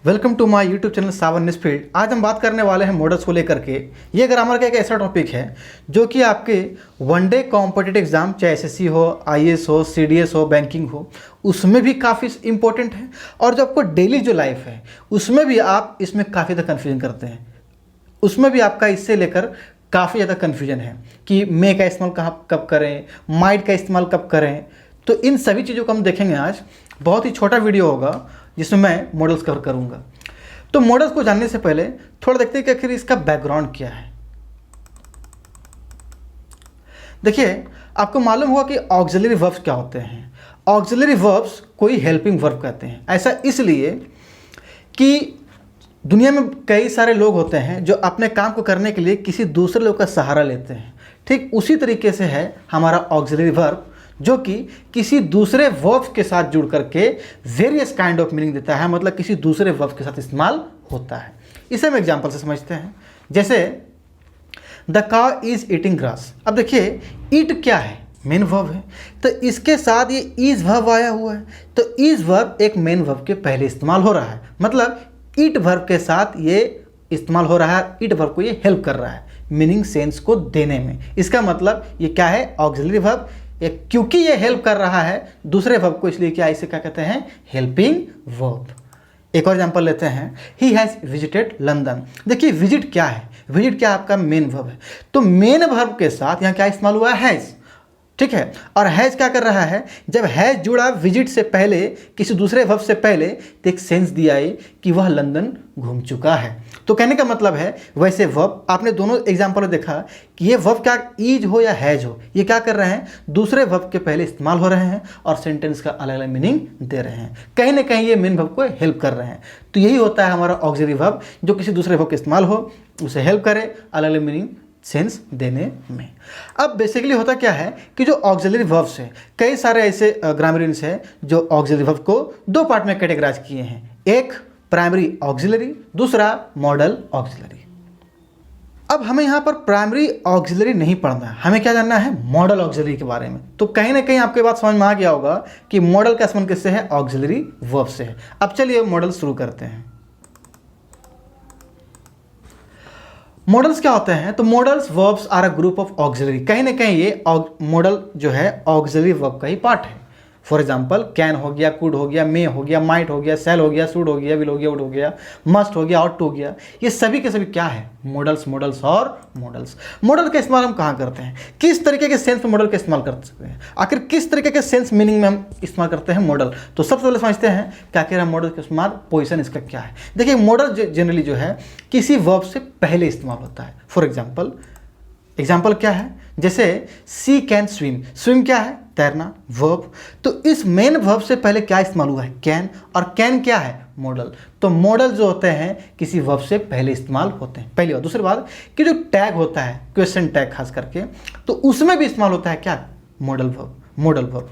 Welcome to my YouTube channel Sawan news field. आज हम बात करने वाले हैं मॉडल्स को लेकर के। ये ग्रामर का एक ऐसा टॉपिक है जो कि आपके वनडे कॉम्पिटिटिव एग्जाम, चाहे एसएससी हो, आईएएस हो, सीडीएस हो, बैंकिंग हो, उसमें भी काफ़ी इंपॉर्टेंट है। और जो आपको डेली जो लाइफ है उसमें भी आप इसमें काफ़ी ज़्यादा कन्फ्यूजन करते हैं। उसमें भी आपका इससे लेकर काफ़ी ज़्यादा कन्फ्यूजन है कि मे का इस्तेमाल कब करें, माइट का इस्तेमाल कब करें। तो इन सभी चीज़ों को हम देखेंगे आज। बहुत ही छोटा वीडियो होगा जिसमें मैं मॉडल्स कवर करूंगा। तो मॉडल्स को जानने से पहले थोड़ा देखते हैं कि आखिर इसका बैकग्राउंड क्या है। देखिए, आपको मालूम होगा कि ऑक्सिलरी वर्ब्स क्या होते हैं। ऑक्सिलरी वर्ब्स कोई हेल्पिंग वर्ब कहते हैं। ऐसा इसलिए कि दुनिया में कई सारे लोग होते हैं जो अपने काम को करने के लिए किसी दूसरे लोग का सहारा लेते हैं। ठीक उसी तरीके से है हमारा ऑक्सिलरी वर्ब, जो कि किसी दूसरे वर्ब के साथ जुड़ करके वेरियस काइंड ऑफ मीनिंग देता है, मतलब किसी दूसरे वर्ब के साथ इस्तेमाल होता है। इसे हम एग्जांपल से समझते हैं। जैसे the cow is eating grass. अब देखिए, ईट क्या है? मेन वर्ब है, तो इसके साथ ये इज वर्ब आया हुआ है। तो इज वर्ब एक मेन वर्ब के पहले इस्तेमाल हो रहा है, मतलब ईट वर्ब के साथ ये इस्तेमाल हो रहा है। ईट वर्ब को ये हेल्प कर रहा है मीनिंग सेंस को देने में। इसका मतलब ये क्या है? Auxiliary verb. क्योंकि ये हेल्प कर रहा है दूसरे वर्ब को, इसलिए क्या इसे क्या कहते हैं? Helping verb. एक और एग्जांपल लेते हैं। He has visited London. देखिए, विजिट क्या है? विजिट क्या आपका मेन वर्ब है। तो मेन वर्ब के साथ यहाँ क्या इस्तेमाल हुआ है? हैज़। ठीक है। और हैज़ क्या कर रहा है? जब हैज़ जुड़ा विजिट से पहले, किसी दूसरे वर्ब से पहले, तो एक सेंस दिया है कि वह लंदन घूम चुका है। तो कहने का मतलब है, वैसे वर्ब आपने दोनों एग्जांपल में देखा कि ये वर्ब क्या इज हो या हैज हो, ये क्या कर रहे हैं? दूसरे वर्ब के पहले इस्तेमाल हो रहे हैं और सेंटेंस का अलग अलग मीनिंग दे रहे हैं। कहीं ना कहीं ये मेन वर्ब को हेल्प कर रहे हैं। तो यही होता है हमारा ऑक्सिलरी वर्ब, जो किसी दूसरे वर्ब का इस्तेमाल हो, उसे हेल्प करे अलग अलग मीनिंग सेंस देने में। अब बेसिकली होता क्या है कि जो ऑक्सिलरी वर्ब्स है, कई सारे ऐसे ग्रामरियंस हैं जो ऑक्सिलरी वर्ब को दो पार्ट में कैटेगराइज किए हैं। एक प्राइमरी ऑक्सिलरी, दूसरा मॉडल ऑक्सिलरी। अब हमें यहाँ पर प्राइमरी ऑक्सिलरी नहीं पढ़ना है, हमें क्या जानना है? मॉडल ऑक्सिलरी के बारे में। तो कहीं ना कहीं आपके बात समझ में आ गया होगा कि मॉडल का संबंध किससे है? ऑक्सिलरी वर्ब से है। अब चलिए मॉडल शुरू करते हैं। मॉडल्स क्या होते हैं? तो modals verbs are a group of auxiliary. कहीं ना कहीं ये मॉडल जो है ऑक्सिलरी वर्ब का ही पार्ट है। फॉर एग्जाम्पल, कैन हो गया, कुड हो गया, मे हो गया, माइट हो गया, सेल हो गया, शुड हो गया, विल हो गया, वुड हो गया, मस्ट हो गया, ऑट हो गया। ये सभी के सभी क्या है? मॉडल्स, मॉडल्स और मॉडल्स। मॉडल का इस्तेमाल हम कहाँ करते हैं? किस तरीके के सेंस में मॉडल का इस्तेमाल कर सकते हैं? आखिर किस तरीके के सेंस मीनिंग में हम इस्तेमाल करते हैं मॉडल? तो सबसे पहले समझते हैं कि आखिर हम मॉडल का इस्तेमाल, पोजीशन इसका क्या है। देखिए, मॉडल जनरली जो है किसी वर्ब से पहले इस्तेमाल होता है। फॉर एग्जाम्पल क्या है? जैसे सी कैन स्विम। स्विम क्या है? तैरना, वर्ब। तो इस मेन वर्ब से पहले क्या इस्तेमाल हुआ है? कैन। और कैन क्या है? मॉडल। तो मॉडल जो होते हैं किसी वर्ब से पहले इस्तेमाल होते हैं, पहली बात। दूसरी बात कि जो टैग होता है, क्वेश्चन टैग खास करके, तो उसमें भी इस्तेमाल होता है क्या? Modal verb.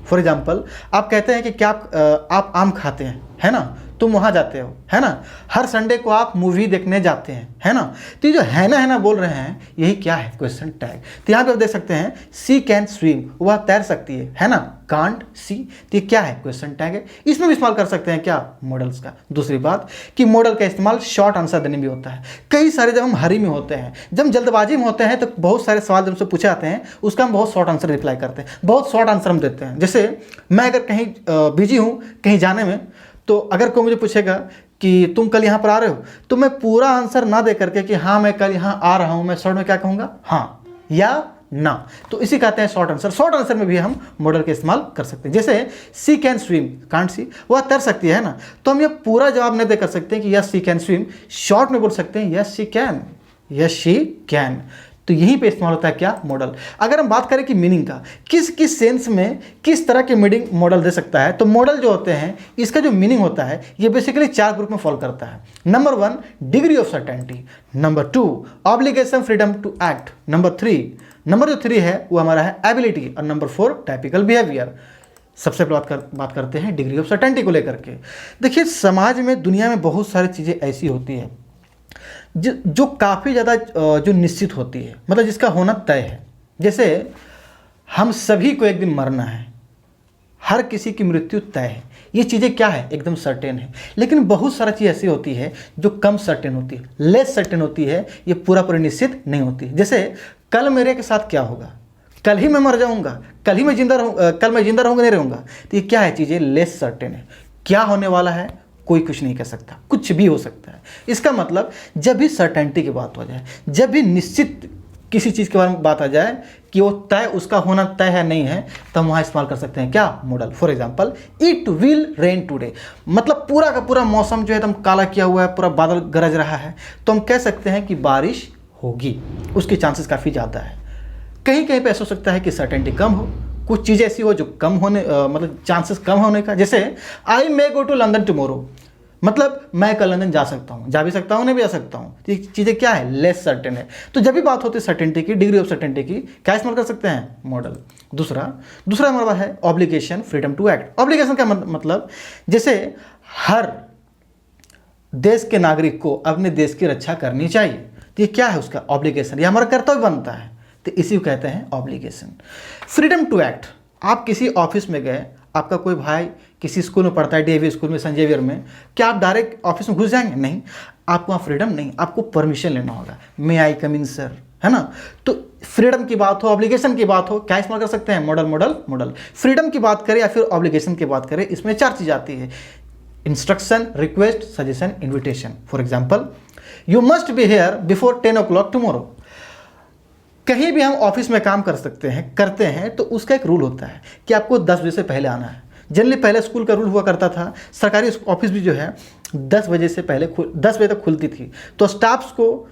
फॉर एग्जाम्पल, आप कहते हैं कि क्या आप आम खाते हैं, है ना? तुम वहाँ जाते हो, है ना? हर संडे को आप मूवी देखने जाते हैं, है ना? तो ये जो है ना बोल रहे हैं, यही क्या है? Question tag. तो यहाँ पे आप देख सकते हैं सी कैन स्विम, वह तैर सकती है ना? Can't see. तो ये क्या है? क्वेश्चन टैग है। इसमें भी इस्तेमाल कर सकते हैं क्या? मॉडल्स का। दूसरी बात कि मॉडल का इस्तेमाल शॉर्ट आंसर देने में भी होता है। कई सारे जब हम हरी में होते हैं, जब हम जल्दबाजी में होते हैं, तो बहुत सारे सवाल जब हमसे पूछे जाते हैं, उसका हम बहुत शॉर्ट आंसर रिप्लाई करते हैं, बहुत शॉर्ट आंसर हम देते हैं। जैसे मैं अगर कहीं बिजी हूँ कहीं जाने में, तो अगर कोई मुझे पूछेगा कि तुम कल यहाँ पर आ रहे हो, तो मैं पूरा आंसर ना दे करके कि हाँ मैं कल यहाँ आ रहा हूँ, मैं शॉर्ट में क्या कहूँगा? हाँ या ना। तो इसी कहते हैं शॉर्ट आंसर। शॉर्ट आंसर में भी हम मॉडल का इस्तेमाल कर सकते हैं। जैसे सी कैन स्विम, कांट सी, वह तैर सकती है ना? तो हम ये पूरा जवाब नहीं दे कर सकते हैं कि yes she can swim. Short में बोल सकते हैं yes she can, yes she can. तो यहीं पे इस्तेमाल होता है क्या? मॉडल। अगर हम बात करें कि मीनिंग का, किस किस सेंस में किस तरह के मीनिंग मॉडल दे सकता है, तो मॉडल जो होते हैं इसका जो मीनिंग होता है ये बेसिकली 4 ग्रुप में फॉलो करता है। Number 1, degree of certainty. Number 2, obligation, freedom to act. Number जो 3 है वो हमारा है एबिलिटी। और नंबर 4, टाइपिकल बिहेवियर। सबसे पहले बात करते हैं डिग्री ऑफ सर्टेनिटी को लेकर के। देखिए, समाज में, दुनिया में बहुत सारी चीज़ें ऐसी होती है जो काफ़ी ज़्यादा जो निश्चित होती है, मतलब जिसका होना तय है। जैसे हम सभी को एक दिन मरना हर किसी की मृत्यु तय है, ये चीज़ें क्या है, एकदम सर्टेन है। लेकिन बहुत सारी चीज़ ऐसी होती है जो कम सर्टेन होती है, लेस सर्टेन होती है, ये पूरा पूरी निश्चित नहीं होती। जैसे कल मेरे के साथ क्या होगा, कल ही मैं मर जाऊंगा, कल ही मैं जिंदा रहूँगा, कल मैं जिंदा रहूँगा नहीं रहूँगा, तो ये क्या है, चीज़ें लेस सर्टेन है। क्या होने वाला है कोई कुछ नहीं कह सकता, कुछ भी हो सकता है। इसका मतलब जब भी सर्टेनिटी की बात हो जाए, जब भी निश्चित किसी चीज़ के बारे में बात आ जाए कि वो तय, उसका होना तय है नहीं है, तो हम वहाँ इस्तेमाल कर सकते हैं क्या, model. For example, it will rain today, मतलब पूरा का पूरा मौसम जो है एकदम काला किया हुआ है, पूरा बादल गरज रहा है, तो हम कह सकते हैं कि बारिश होगी, उसके चांसेस काफ़ी ज़्यादा है। कहीं कहीं पे ऐसा हो सकता है कि सर्टेनिटी कम हो, कुछ चीज़ें ऐसी हो जो कम होने मतलब चांसेस कम होने का। जैसे आई मे गो टू लंदन टुमारो, मतलब मैं कल लंदन जा सकता हूँ, जा भी सकता हूँ, नहीं भी जा सकता हूँ। ये चीज़ें क्या है, लेस सर्टेन है। तो जब भी बात होती है सर्टेनिटी की, डिग्री ऑफ सर्टेनिटी की, क्या इस्तेमाल कर सकते हैं, मॉडल। दूसरा हमारे पास है obligation, freedom to act. Obligation का मतलब जैसे हर देश के नागरिक को अपने देश की रक्षा करनी चाहिए, तो ये क्या है उसका ऑब्लिगेशन, ये हमारा कर्तव्य बनता है, तो इसी को कहते हैं ऑब्लिगेशन। फ्रीडम टू एक्ट, आप किसी ऑफिस में गए, आपका कोई भाई किसी स्कूल में पढ़ता है, डीएवी स्कूल में, सेंट जेवियर में, क्या आप डायरेक्ट ऑफिस में घुस जाएंगे, नहीं, आपको वहाँ फ्रीडम नहीं, आपको परमिशन लेना होगा, मे आई कम इन सर, है ना। तो फ्रीडम की बात हो, ऑब्लिगेशन की बात हो, क्या इस्तेमाल कर सकते हैं, मॉडल। फ्रीडम की बात करें या फिर ऑब्लिगेशन की बात करें, इसमें 4 चीज़ आती है, instruction, request, suggestion, invitation. For example, you must be here before 10 o'clock tomorrow. कहीं भी हम ऑफिस में काम करते हैं तो उसका एक रूल होता है कि आपको 10 बजे से पहले आना है। जनरली पहले स्कूल का रूल हुआ करता था, सरकारी ऑफिस भी जो है 10 बजे से पहले 10 बजे तक खुलती थी, तो स्टाफ्स को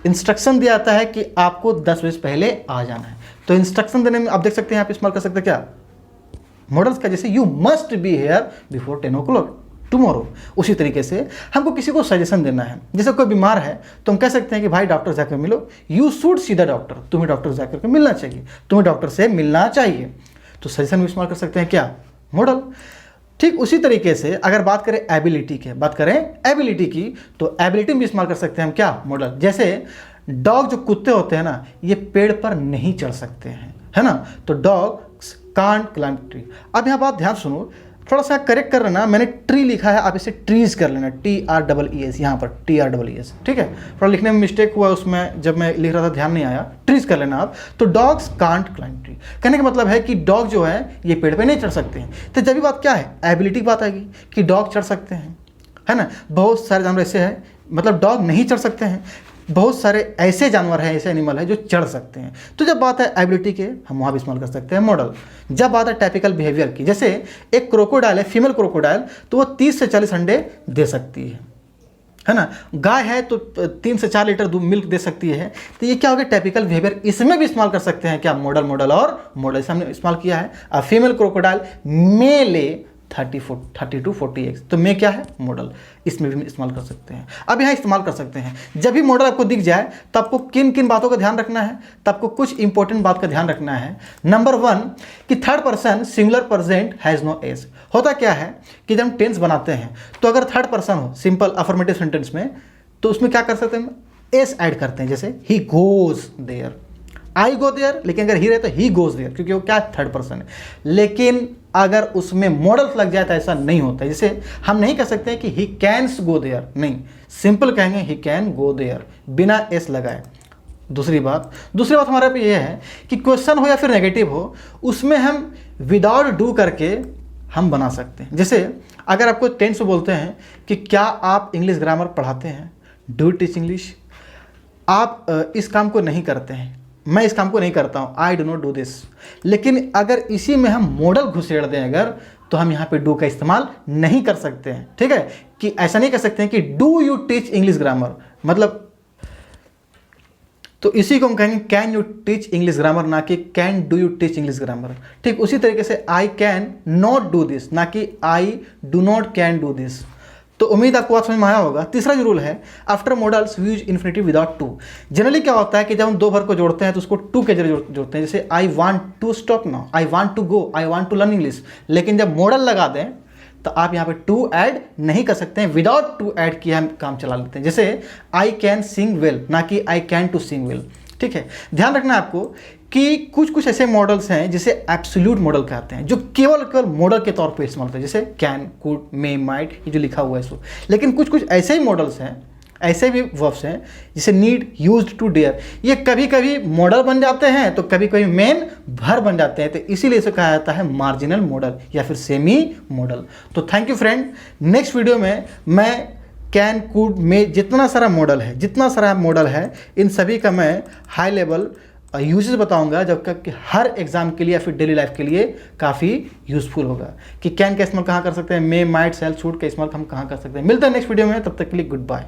इंस्ट्रक्शन दिया जाता है कि आपको 10 बजे से पहले आ जाना है। तो इंस्ट्रक्शन देने में आप देख सकते हैं, आप इस्तेमाल कर सकते हैं क्या, मॉडल्स का। जैसे you must be here before 10 o'clock tomorrow. उसी तरीके से हमको किसी को सजेशन देना है, जैसे कोई बीमार है तो हम कह सकते हैं कि भाई डॉक्टर जाकर मिलो, you should see the doctor, तुम्हें डॉक्टर जाकर के मिलना चाहिए, तुम्हें डॉक्टर से मिलना चाहिए। तो सजेशन में इस्तेमाल कर सकते हैं क्या, मॉडल। ठीक उसी तरीके से अगर बात करें एबिलिटी की, तो एबिलिटी में इस्तेमाल कर सकते हैं हम क्या, मॉडल। जैसे डॉग, जो कुत्ते होते हैं ना, ये पेड़ पर नहीं चढ़ सकते हैं, है ना, तो डॉग्स कांट क्लाइंब ट्री। अब यहाँ बात ध्यान सुनो, थोड़ा सा करेक्ट कर लेना, मैंने ट्री लिखा है, आप इसे ट्रीज कर लेना, TREES, यहाँ पर TREES, ठीक है। थोड़ा लिखने में मिस्टेक हुआ उसमें, जब मैं लिख रहा था ध्यान नहीं आया, ट्रीज कर लेना आप। तो डॉग्स कांट क्लाइंब ट्री, कहने का मतलब है कि डॉग जो है ये पेड़ पे नहीं चढ़ सकते हैं। तो जब भी बात क्या है, एबिलिटी की बात आएगी कि डॉग चढ़ सकते हैं, है ना। बहुत सारे जानवर ऐसे हैं, मतलब डॉग नहीं चढ़ सकते हैं, बहुत सारे ऐसे जानवर हैं, ऐसे एनिमल है जो चढ़ सकते हैं। तो जब बात है एबिलिटी के, हम वहाँ भी इस्तेमाल कर सकते हैं मॉडल। जब बात है टाइपिकल बिहेवियर की, जैसे एक क्रोकोडाइल है, फीमेल क्रोकोडाइल, तो वो 30 से 40 अंडे दे सकती है ना। गाय है तो 3 से 4 लीटर दूध मिल्क दे सकती है। तो ये क्या हो गया, टाइपिकल बिहेवियर। इसमें भी इस्तेमाल कर सकते हैं क्या, मॉडल और मॉडल। इसे हमने इस्तेमाल किया है, फीमेल क्रोकोडाइल मे ले 30 to 40 eggs, तो मैं क्या है, मॉडल। इसमें भी इस्तेमाल कर सकते हैं। अब यहाँ इस्तेमाल कर सकते हैं, जब भी मॉडल आपको दिख जाए तो आपको किन किन बातों का ध्यान रखना है, तो आपको कुछ इंपॉर्टेंट बात का ध्यान रखना है। नंबर 1 कि third person singular present has no S. होता क्या है कि जब हम टेंस बनाते हैं तो अगर थर्ड पर्सन हो सिंपल अफर्मेटिव सेंटेंस में, तो उसमें क्या कर सकते हैं, एस ऐड करते हैं। जैसे he goes there, I go there, लेकिन अगर ही रहे तो ही गोज देयर, क्योंकि वो क्या थर्ड पर्सन है। लेकिन अगर उसमें मॉडल्स लग जाए तो ऐसा नहीं होता है। जैसे हम नहीं कह सकते हैं कि ही कैन्स गो देयर, नहीं, सिंपल कहेंगे ही कैन गो देयर बिना एस लगाए। दूसरी बात हमारे पे ये है कि क्वेश्चन हो या फिर नेगेटिव हो, उसमें हम विदाउट डू करके हम बना सकते हैं। जैसे अगर आपको टेंस में बोलते हैं कि क्या आप इंग्लिश ग्रामर पढ़ाते हैं, डू टीच इंग्लिश, आप इस काम को नहीं करते हैं, मैं इस काम को नहीं करता हूँ, I do not do this. लेकिन अगर इसी में हम मॉडल घुसेड़ दें अगर, तो हम यहाँ पे डू का इस्तेमाल नहीं कर सकते हैं। ठीक है, कि ऐसा नहीं कह सकते हैं कि do you teach English grammar, मतलब तो इसी को हम कहेंगे can you teach English grammar, ना कि can do you teach English grammar. ठीक उसी तरीके से I can not do this, ना कि I do not can do this. तो उम्मीद आपको बात समझ में आया होगा। तीसरा जो रूल है, after modals use infinitive without to. Generally क्या होता है कि जब हम दो वर्ब को जोड़ते हैं तो उसको टू के जरिए जोड़ते हैं। जैसे I want to stop now, I want to go, I want to learn English. लेकिन जब मॉडल लगा दें तो आप यहाँ पे टू ऐड नहीं कर सकते हैं, विदाउट टू ऐड किया हम काम चला लेते हैं। जैसे आई कैन सिंग वेल, ना कि I can to sing well. ठीक है, ध्यान रखना है आपको कि कुछ कुछ ऐसे मॉडल्स हैं जिसे एब्सोल्यूट मॉडल कहते हैं, जो केवल केवल मॉडल के तौर पे इस्तेमाल होते हैं, जैसे कैन, कुड, मे, माइट, ये जो लिखा हुआ है सो। लेकिन कुछ कुछ ऐसे ही मॉडल्स हैं, ऐसे भी वर्ब्स हैं जिसे नीड, यूज्ड, टू, डेयर, ये कभी कभी मॉडल बन जाते हैं तो कभी कभी मेन वर्ब बन जाते हैं, तो इसीलिए इसे कहा जाता है मार्जिनल मॉडल या फिर सेमी मॉडल। तो thank you friend. Next video में मैं कैन, कुड, मे, जितना सारा मॉडल है इन सभी का मैं हाई लेवल यूजेस बताऊंगा, जब तक कि हर एग्जाम के लिए या फिर डेली लाइफ के लिए काफ़ी यूजफुल होगा कि कैन का इस्तेमाल कहाँ कर सकते हैं, मे, माइट, सेल, शूट का इस्तेमाल हम कहाँ कर सकते हैं। मिलता है नेक्स्ट वीडियो में, तब तक के लिए गुड बाय।